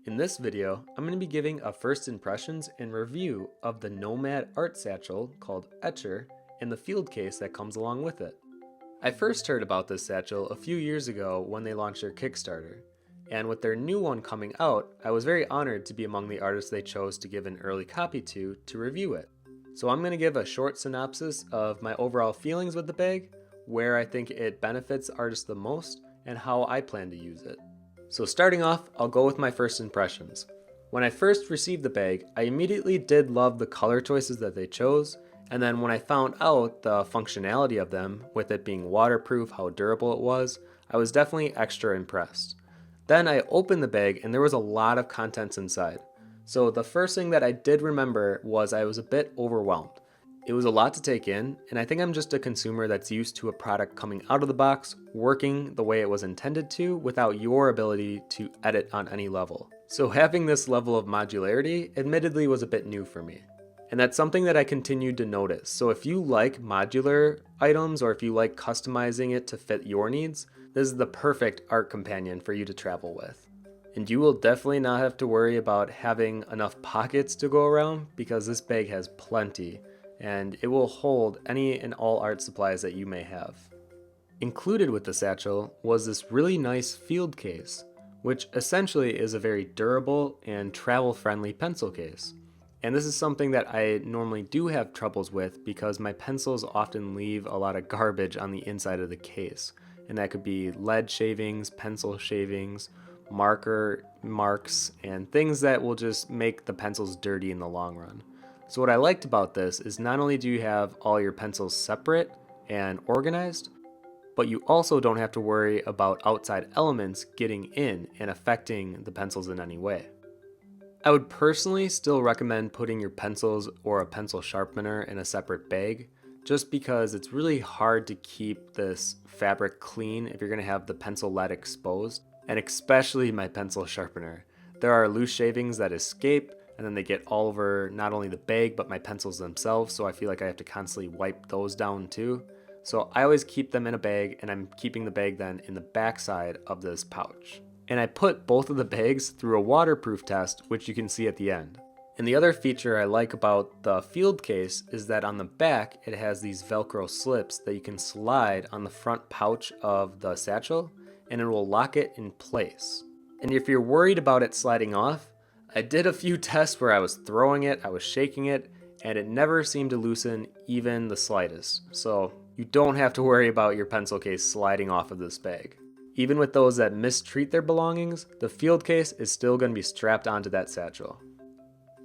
In this video, I'm going to be giving a first impressions and review of the Nomad art satchel called Etchr and the field case that comes along with it. I first heard about this satchel a few years ago when they launched their Kickstarter, and with their new one coming out, I was very honored to be among the artists they chose to give an early copy to review it. So I'm going to give a short synopsis of my overall feelings with the bag, where I think it benefits artists the most, and how I plan to use it. So starting off, I'll go with my first impressions. When I first received the bag, I immediately did love the color choices that they chose, and then when I found out the functionality of them, with it being waterproof, how durable it was, I was definitely extra impressed. Then I opened the bag and there was a lot of contents inside. So the first thing that I did remember was I was a bit overwhelmed. It was a lot to take in, and I think I'm just a consumer that's used to a product coming out of the box, working the way it was intended to without your ability to edit on any level. So having this level of modularity admittedly was a bit new for me. And that's something that I continued to notice. So if you like modular items or if you like customizing it to fit your needs, this is the perfect art companion for you to travel with. And you will definitely not have to worry about having enough pockets to go around because this bag has plenty, and it will hold any and all art supplies that you may have. Included with the satchel was this really nice field case, which essentially is a very durable and travel-friendly pencil case. And this is something that I normally do have troubles with because my pencils often leave a lot of garbage on the inside of the case. And that could be lead shavings, pencil shavings, marker marks, and things that will just make the pencils dirty in the long run. So what I liked about this is not only do you have all your pencils separate and organized, but you also don't have to worry about outside elements getting in and affecting the pencils in any way. I would personally still recommend putting your pencils or a pencil sharpener in a separate bag, just because it's really hard to keep this fabric clean if you're going to have the pencil lead exposed, and especially my pencil sharpener. There are loose shavings that escape, and then they get all over not only the bag but my pencils themselves, so I feel like I have to constantly wipe those down too. So I always keep them in a bag, and I'm keeping the bag then in the back side of this pouch. And I put both of the bags through a waterproof test, which you can see at the end. And the other feature I like about the field case is that on the back it has these Velcro slips that you can slide on the front pouch of the satchel, and it will lock it in place. And if you're worried about it sliding off, I did a few tests where I was throwing it, I was shaking it, and it never seemed to loosen even the slightest. So you don't have to worry about your pencil case sliding off of this bag. Even with those that mistreat their belongings, the field case is still going to be strapped onto that satchel.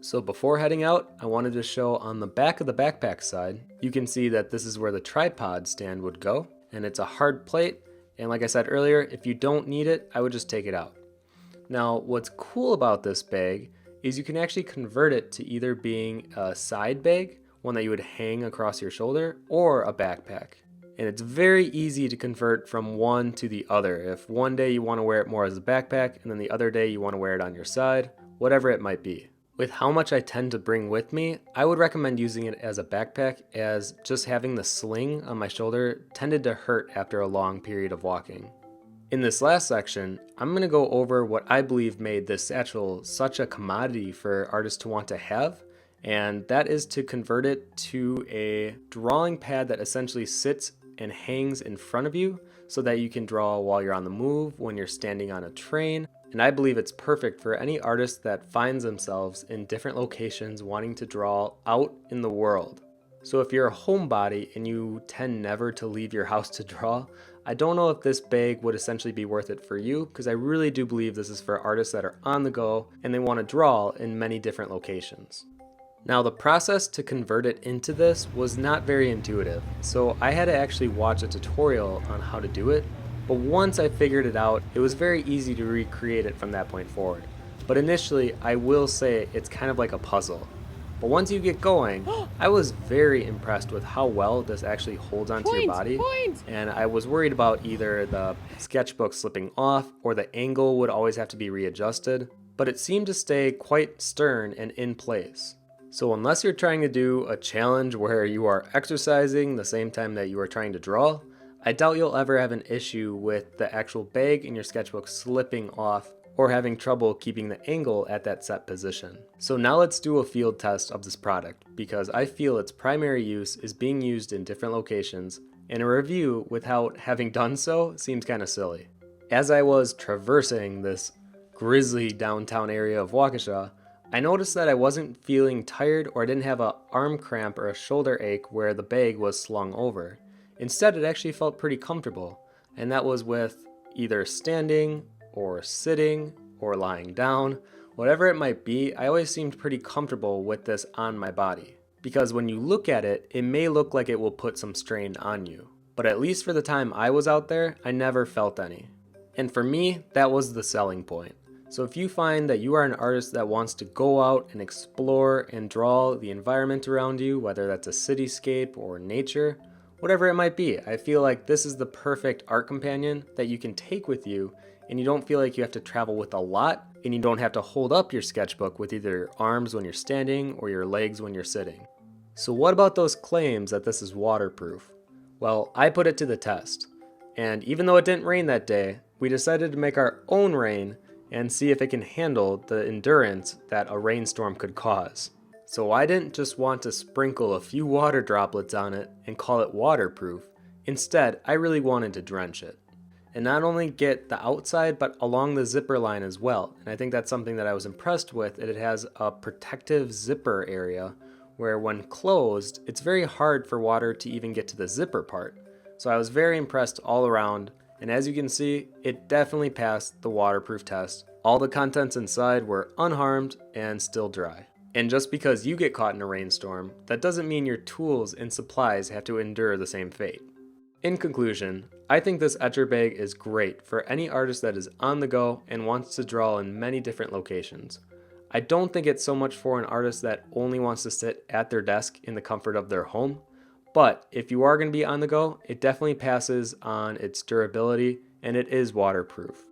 So before heading out, I wanted to show on the back of the backpack side, you can see that this is where the tripod stand would go, and it's a hard plate, and like I said earlier, if you don't need it, I would just take it out. Now, what's cool about this bag is you can actually convert it to either being a side bag, one that you would hang across your shoulder, or a backpack. And it's very easy to convert from one to the other. If one day you want to wear it more as a backpack, and then the other day you want to wear it on your side, whatever it might be. With how much I tend to bring with me, I would recommend using it as a backpack, as just having the sling on my shoulder tended to hurt after a long period of walking. In this last section, I'm going to go over what I believe made this satchel such a commodity for artists to want to have, and that is to convert it to a drawing pad that essentially sits and hangs in front of you so that you can draw while you're on the move, when you're standing on a train. And I believe it's perfect for any artist that finds themselves in different locations wanting to draw out in the world. So if you're a homebody and you tend never to leave your house to draw, I don't know if this bag would essentially be worth it for you, because I really do believe this is for artists that are on the go and they want to draw in many different locations. Now, the process to convert it into this was not very intuitive, so I had to actually watch a tutorial on how to do it, but once I figured it out, it was very easy to recreate it from that point forward. But initially, I will say it's kind of like a puzzle. But once you get going, I was very impressed with how well this actually holds onto your body, and I was worried about either the sketchbook slipping off or the angle would always have to be readjusted, but it seemed to stay quite stern and in place. So unless you're trying to do a challenge where you are exercising the same time that you are trying to draw, I doubt you'll ever have an issue with the actual bag in your sketchbook slipping off or having trouble keeping the angle at that set position. So now let's do a field test of this product, because I feel its primary use is being used in different locations, and a review without having done so seems kind of silly. As I was traversing this grisly downtown area of Waukesha, I noticed that I wasn't feeling tired or I didn't have an arm cramp or a shoulder ache where the bag was slung over. Instead, it actually felt pretty comfortable, and that was with either standing or sitting or lying down. Whatever it might be, I always seemed pretty comfortable with this on my body. Because when you look at it, it may look like it will put some strain on you. But at least for the time I was out there, I never felt any. And for me, that was the selling point. So if you find that you are an artist that wants to go out and explore and draw the environment around you, whether that's a cityscape or nature, whatever it might be, I feel like this is the perfect art companion that you can take with you, and you don't feel like you have to travel with a lot, and you don't have to hold up your sketchbook with either your arms when you're standing or your legs when you're sitting. So what about those claims that this is waterproof? Well, I put it to the test, and even though it didn't rain that day, we decided to make our own rain and see if it can handle the endurance that a rainstorm could cause. So I didn't just want to sprinkle a few water droplets on it and call it waterproof. Instead, I really wanted to drench it. And not only get the outside, but along the zipper line as well. And I think that's something that I was impressed with. It has a protective zipper area where when closed, it's very hard for water to even get to the zipper part. So I was very impressed all around. And as you can see, it definitely passed the waterproof test. All the contents inside were unharmed and still dry. And just because you get caught in a rainstorm, that doesn't mean your tools and supplies have to endure the same fate. In conclusion, I think this Etchr bag is great for any artist that is on the go and wants to draw in many different locations. I don't think it's so much for an artist that only wants to sit at their desk in the comfort of their home. But if you are going to be on the go, it definitely passes on its durability, and it is waterproof.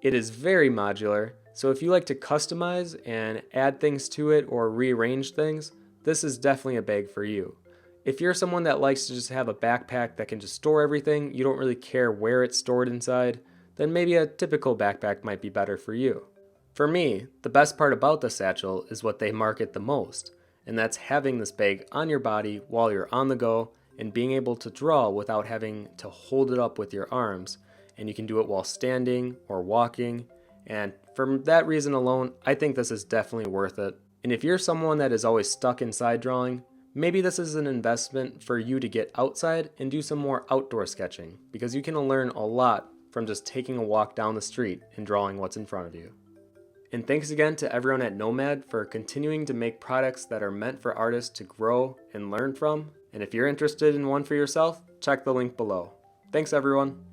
It is very modular, so if you like to customize and add things to it or rearrange things, this is definitely a bag for you. If you're someone that likes to just have a backpack that can just store everything, you don't really care where it's stored inside, then maybe a typical backpack might be better for you. For me, the best part about the satchel is what they market the most, and that's having this bag on your body while you're on the go and being able to draw without having to hold it up with your arms. And you can do it while standing or walking. And for that reason alone, I think this is definitely worth it. And if you're someone that is always stuck inside drawing, maybe this is an investment for you to get outside and do some more outdoor sketching, because you can learn a lot from just taking a walk down the street and drawing what's in front of you. And thanks again to everyone at Nomad for continuing to make products that are meant for artists to grow and learn from. And if you're interested in one for yourself, check the link below. Thanks everyone.